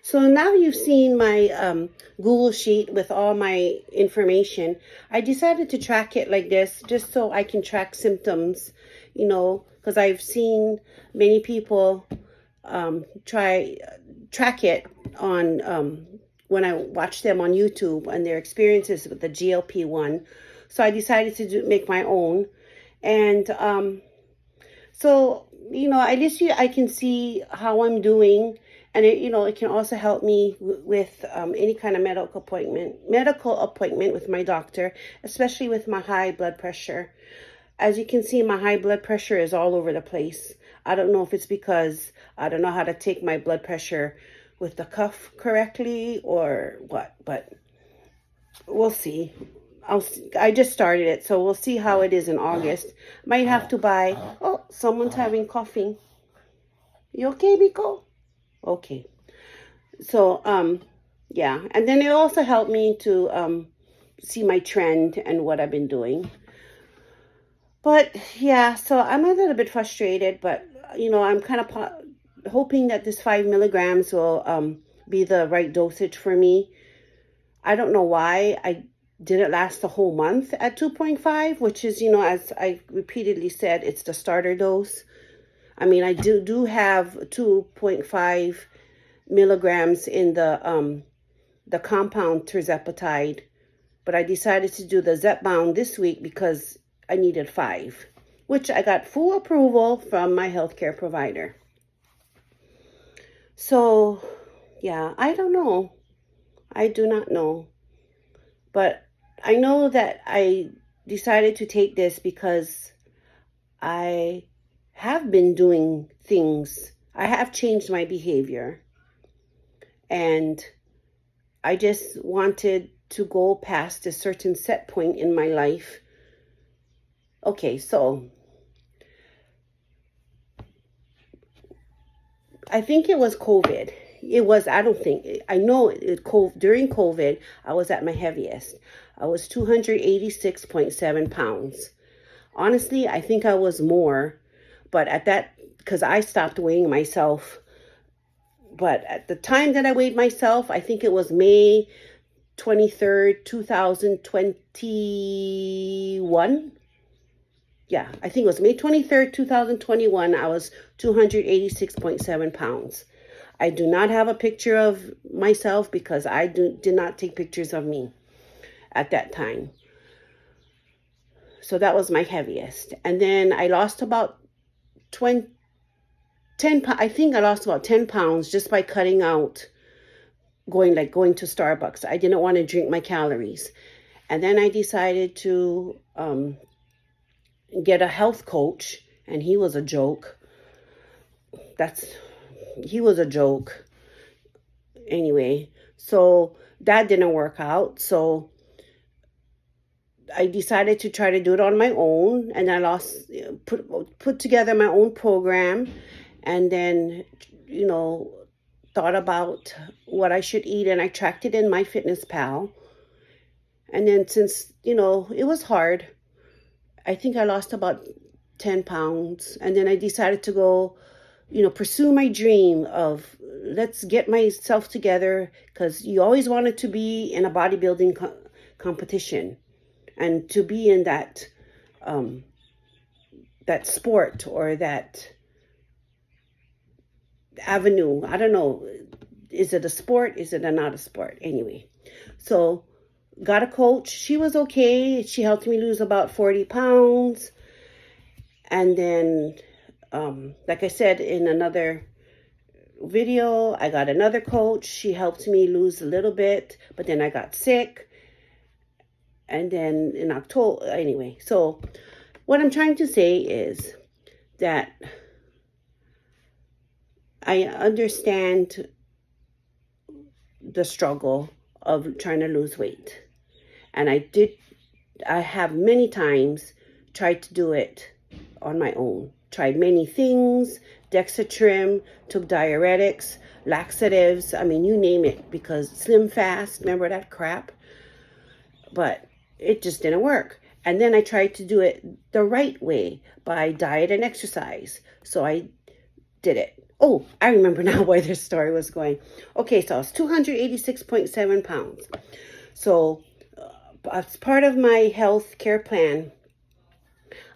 So now you've seen my Google Sheet with all my information. I decided to track it like this just so I can track symptoms, because I've seen many people track it on when I watch them on YouTube and their experiences with the GLP-1. So I decided to make my own. And so, at least I can see how I'm doing. And it can also help me with any kind of medical appointment with my doctor, especially with my high blood pressure. As you can see, my high blood pressure is all over the place. I don't know if it's because I don't know how to take my blood pressure with the cuff correctly or what, but we'll see. I just started it, so we'll see how it is in August. Might have to buy. Oh, someone's having coughing. You okay, Biko? Okay. So, yeah. And then it also helped me to see my trend and what I've been doing. But, yeah, so I'm a little bit frustrated, but, I'm kind of hoping that this 5 milligrams will be the right dosage for me. I don't know why I didn't last the whole month at 2.5, which is, as I repeatedly said, it's the starter dose. I mean, I do have 2.5 milligrams in the compound tirzepatide, but I decided to do the Zepbound this week because I needed 5, which I got full approval from my healthcare provider. So, yeah, I don't know. I do not know. But I know that I decided to take this because I have been doing things. I have changed my behavior. And I just wanted to go past a certain set point in my life. Okay, so I think it was COVID. I know during COVID, I was at my heaviest. I was 286.7 pounds. Honestly, I think I was more, but because I stopped weighing myself. But at the time that I weighed myself, I think it was May 23rd, 2021. Yeah, I think it was May 23rd, 2021. I was 286.7 pounds. I do not have a picture of myself because I did not take pictures of me at that time. So that was my heaviest. And then I lost about 10 I think I lost about 10 pounds just by cutting out going to Starbucks. I didn't want to drink my calories. And then I decided to get a health coach, and he was a joke. He was a joke. Anyway, so that didn't work out. So I decided to try to do it on my own, and I put together my own program, and then, thought about what I should eat, and I tracked it in MyFitnessPal. And then since, it was hard, I think I lost about 10 pounds, and then I decided to go, pursue my dream of let's get myself together, because you always wanted to be in a bodybuilding competition and to be in that sport or that avenue. I don't know. Is it a sport? Is it not a sport? Anyway, so got a coach. She was okay. She helped me lose about 40 pounds. And then, like I said in another video, I got another coach. She helped me lose a little bit, but then I got sick. And then in October, anyway, so what I'm trying to say is that I understand the struggle of trying to lose weight. And I have many times tried to do it on my own. Tried many things, Dexatrim, took diuretics, laxatives, I mean, you name it, because Slim Fast, remember that crap? But it just didn't work. And then I tried to do it the right way by diet and exercise. So I did it. Oh, I remember now where this story was going. Okay, so I was 286.7 pounds. So as part of my health care plan,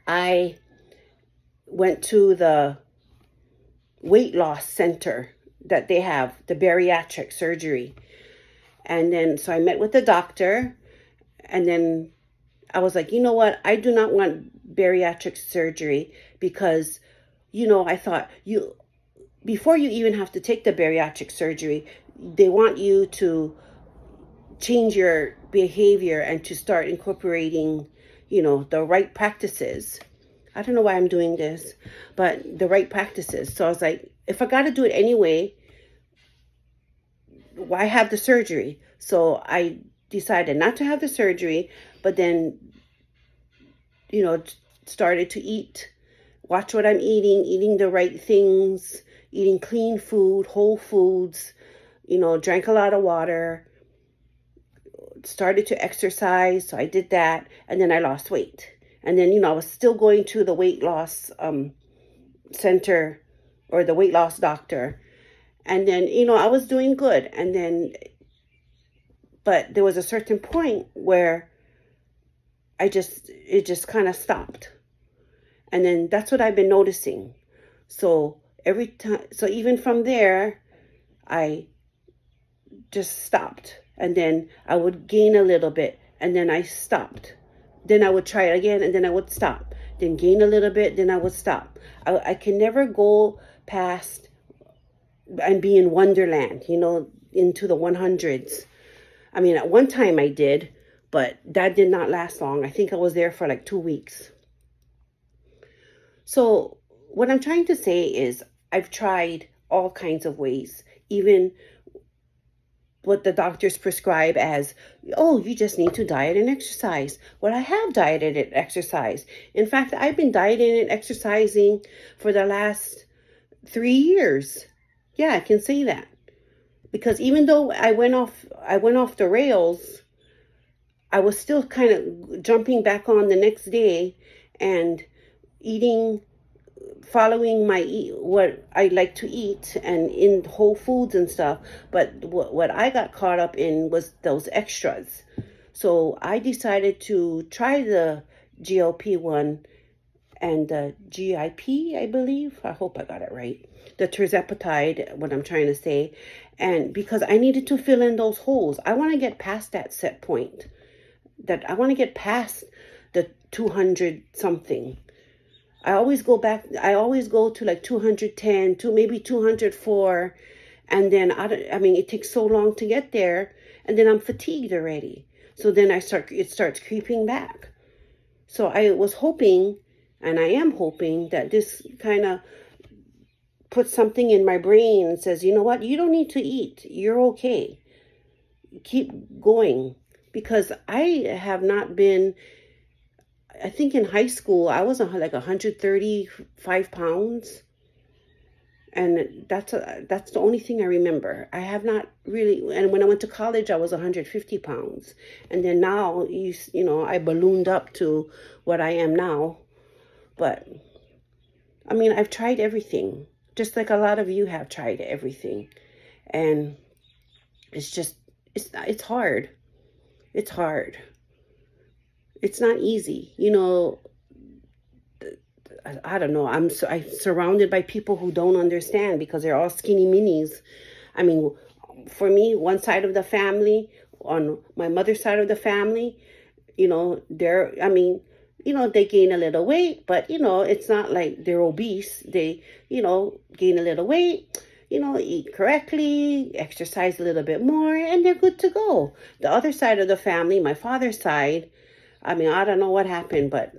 I went to the weight loss center that they have, the bariatric surgery. And then, so I met with the doctor, and then I was like, you know what? I do not want bariatric surgery because, I thought before you even have to take the bariatric surgery, they want you to change your behavior and to start incorporating, the right practices. I don't know why I'm doing this, but the right practices. So I was like, if I got to do it anyway, why have the surgery? So I decided not to have the surgery, but then, started to watch what I'm eating the right things, eating clean food, whole foods, drank a lot of water, started to exercise. So I did that, and then I lost weight. And then, I was still going to the weight loss center or the weight loss doctor. And then, I was doing good. And then, but there was a certain point where it just kind of stopped. And then that's what I've been noticing. So every time, so even from there, I just stopped. And then I would gain a little bit, and then I stopped. Then I would try it again, and then I would stop. Then gain a little bit, then I would stop. I can never go past and be in Wonderland, into the 100s. I mean, at one time I did, but that did not last long. I think I was there for like 2 weeks. So what I'm trying to say is I've tried all kinds of ways, even what the doctors prescribe as, oh, you just need to diet and exercise. Well, I have dieted and exercised. In fact, I've been dieting and exercising for the last 3 years. Yeah, I can say that. Because even though I went off the rails, I was still kind of jumping back on the next day and following what I like to eat and in whole foods and stuff. But what I got caught up in was those extras. So I decided to try the GLP-1 and the GIP, I believe. I hope I got it right. The tirzepatide, what I'm trying to say. And because I needed to fill in those holes. I want to get past that set point. That I want to get past the 200 something. I always go to like 210, to maybe 204. And then, it takes so long to get there. And then I'm fatigued already. So then it starts creeping back. So I was hoping, and I am hoping, that this kind of puts something in my brain and says, you know what, you don't need to eat. You're okay. Keep going. Because I have not been, I think in high school, I was like 135 pounds. And that's the only thing I remember. I have not really, and when I went to college, I was 150 pounds. And then now, I ballooned up to what I am now. But, I've tried everything. Just like a lot of you have tried everything. And it's hard. It's hard. It's not easy. I don't know. I'm surrounded by people who don't understand because they're all skinny minis. For me, one side of the family, on my mother's side of the family, they gain a little weight, but, it's not like they're obese. They, gain a little weight, eat correctly, exercise a little bit more, and they're good to go. The other side of the family, my father's side, I don't know what happened, but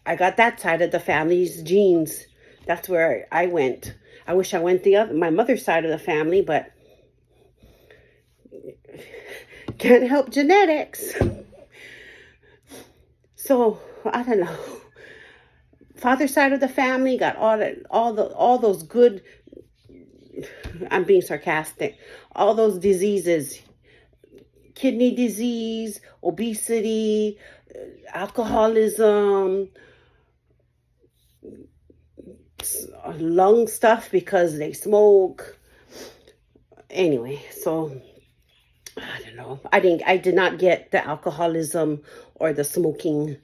I got that side of the family's genes. That's where I went. I wish I went my mother's side of the family, but can't help genetics. So, I don't know. Father's side of the family got all those good, I'm being sarcastic, all those diseases, kidney disease, obesity, alcoholism, lung stuff because they smoke. Anyway, so I don't know. I did not get the alcoholism or the smoking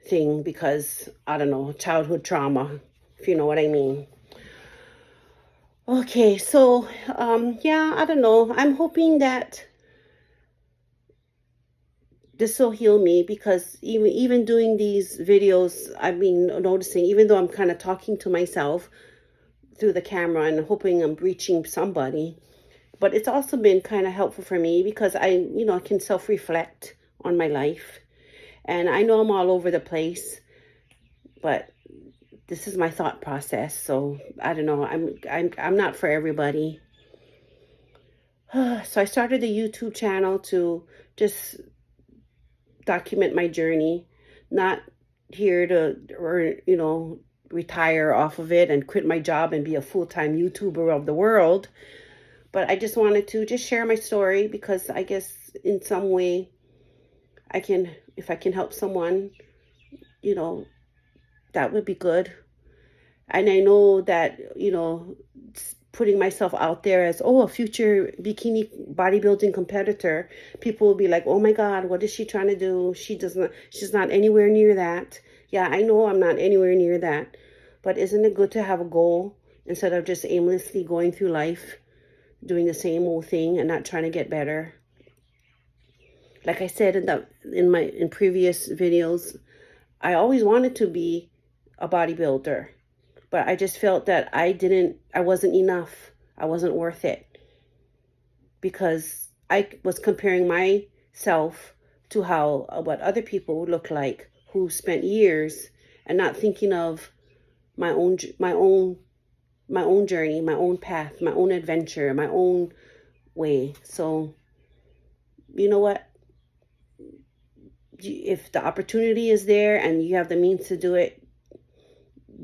thing because, I don't know, childhood trauma, if you know what I mean. Okay, so yeah, I don't know. I'm hoping that this will heal me, because even doing these videos, I've been noticing, even though I'm kind of talking to myself through the camera and hoping I'm reaching somebody, but it's also been kind of helpful for me because I can self-reflect on my life. And I know I'm all over the place, but this is my thought process. So I don't know. I'm not for everybody. So I started a YouTube channel to just document my journey, not here to, or retire off of it and quit my job and be a full-time YouTuber of the world. But I just wanted to just share my story, because I guess in some way if I can help someone, that would be good. And I know that, putting myself out there as, oh, a future bikini bodybuilding competitor, people will be like, oh my God, what is she trying to do? She's not anywhere near that. Yeah, I know I'm not anywhere near that. But isn't it good to have a goal instead of just aimlessly going through life doing the same old thing and not trying to get better? Like I said in previous videos, I always wanted to be a bodybuilder, but I just felt that I wasn't enough. I wasn't worth it, because I was comparing myself to what other people would look like who spent years, and not thinking of my own journey, my own path, my own adventure, my own way. So, you know what? If the opportunity is there and you have the means to do it,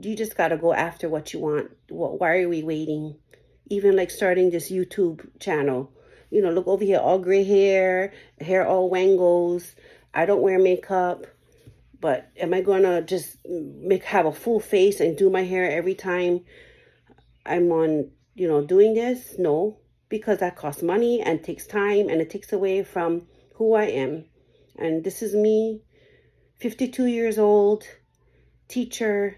you just got to go after what you want. Why are we waiting? Even like starting this YouTube channel, look over here, all gray hair all wangles. I don't wear makeup, but am I going to just have a full face and do my hair every time I'm on, doing this? No, because that costs money and takes time, and it takes away from who I am. And this is me, 52 years old, teacher,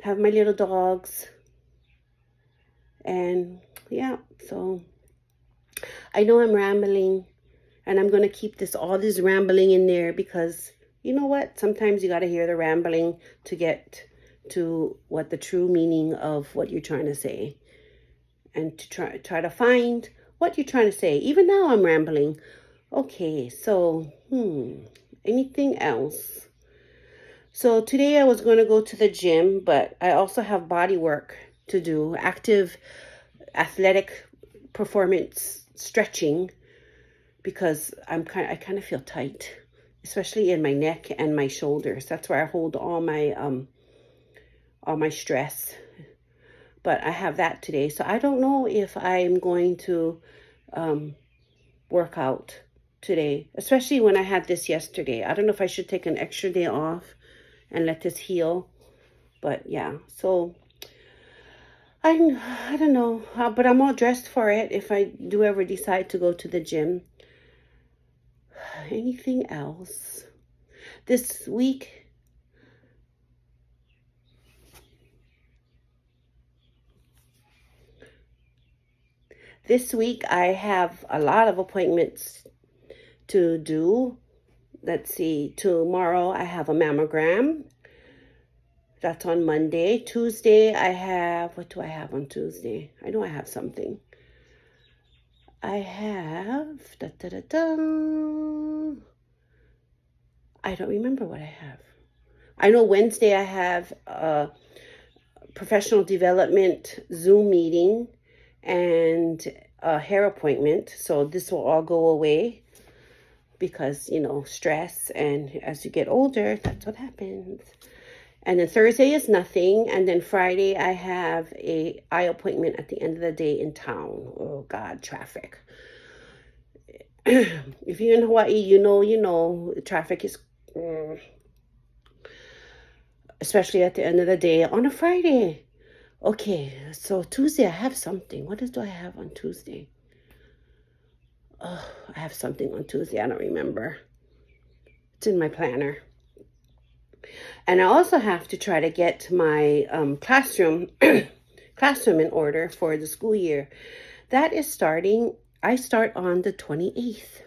have my little dogs. And yeah, so I know I'm rambling, and I'm going to keep all this rambling in there, because you know what? Sometimes you got to hear the rambling to get to what the true meaning of what you're trying to say, and to try to find what you're trying to say. Even now I'm rambling. Okay, so anything else? So today I was going to go to the gym, but I also have body work to do, active athletic performance stretching, because I kind of feel tight, especially in my neck and my shoulders. That's where I hold all my stress. But I have that today, so I don't know if I'm going to work out today, especially when I had this yesterday. I don't know if I should take an extra day off and let this heal. But yeah, so I don't know, but I'm all dressed for it if I do ever decide to go to the gym. Anything else? This week, I have a lot of appointments to do. Let's see, tomorrow I have a mammogram. That's on Monday. Tuesday I have, what do I have on Tuesday? I know I have something. I have, I don't remember what I have. I know Wednesday I have a professional development Zoom meeting and a hair appointment. So this will all go away, because, stress, and as you get older, that's what happens. And then Thursday is nothing. And then Friday, I have a eye appointment at the end of the day in town. Oh, God, traffic. If you're in Hawaii, traffic is... especially at the end of the day on a Friday. Okay, so Tuesday I have something. What do I have on Tuesday? Oh, I have something on Tuesday. I don't remember. It's in my planner. And I also have to try to get my classroom in order for the school year. That is starting. I start on the 28th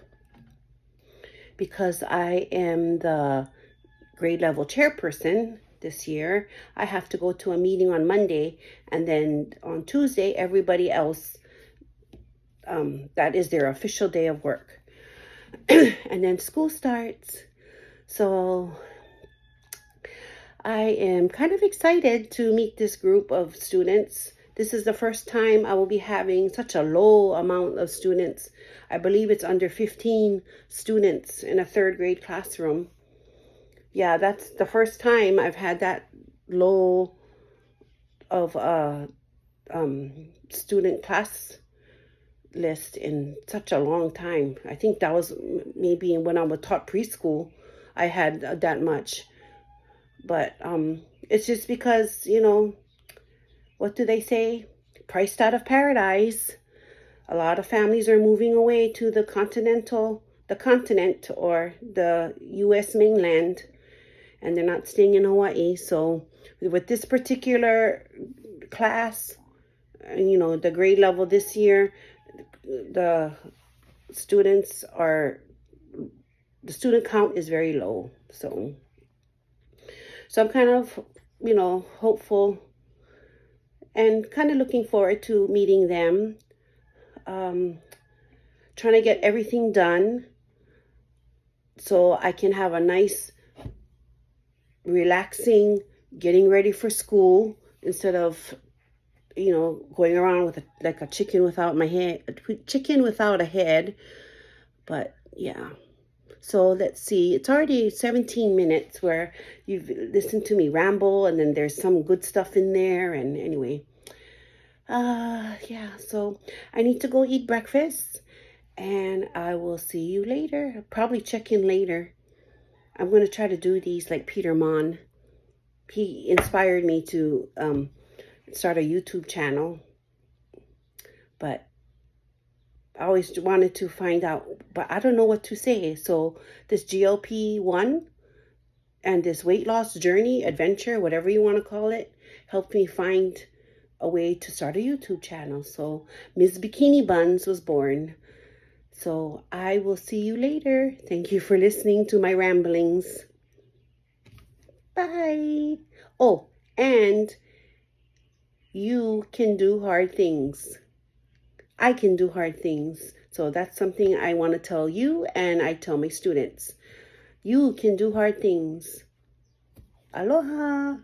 because I am the grade level chairperson this year. I have to go to a meeting on Monday, and then on Tuesday, everybody else, that is their official day of work. And then school starts. So I am kind of excited to meet this group of students. This is the first time I will be having such a low amount of students. I believe it's under 15 students in a third grade classroom. Yeah, that's the first time I've had that low of a student class list in such a long time. I think that was maybe when I was taught preschool, I had that much. But it's just because, what do they say? Priced out of paradise. A lot of families are moving away to the continent or the U.S. mainland, and they're not staying in Hawaii. So with this particular class, the grade level this year, the student count is very low. So I'm kind of, hopeful and kind of looking forward to meeting them. Trying to get everything done so I can have a nice, relaxing, getting ready for school instead of, going around with like a chicken without a head. But yeah. So let's see, it's already 17 minutes where you've listened to me ramble, and then there's some good stuff in there. And anyway, yeah, so I need to go eat breakfast, and I will see you later. I'll probably check in later. I'm going to try to do these like Peter Mon. He inspired me to start a YouTube channel, but I always wanted to find out, but I don't know what to say. So this GLP-1 and this weight loss journey, adventure, whatever you want to call it, helped me find a way to start a YouTube channel. So Ms. Bikini Buns was born. So I will see you later. Thank you for listening to my ramblings. Bye. Oh, and you can do hard things. I can do hard things. So that's something I want to tell you, and I tell my students. You can do hard things. Aloha.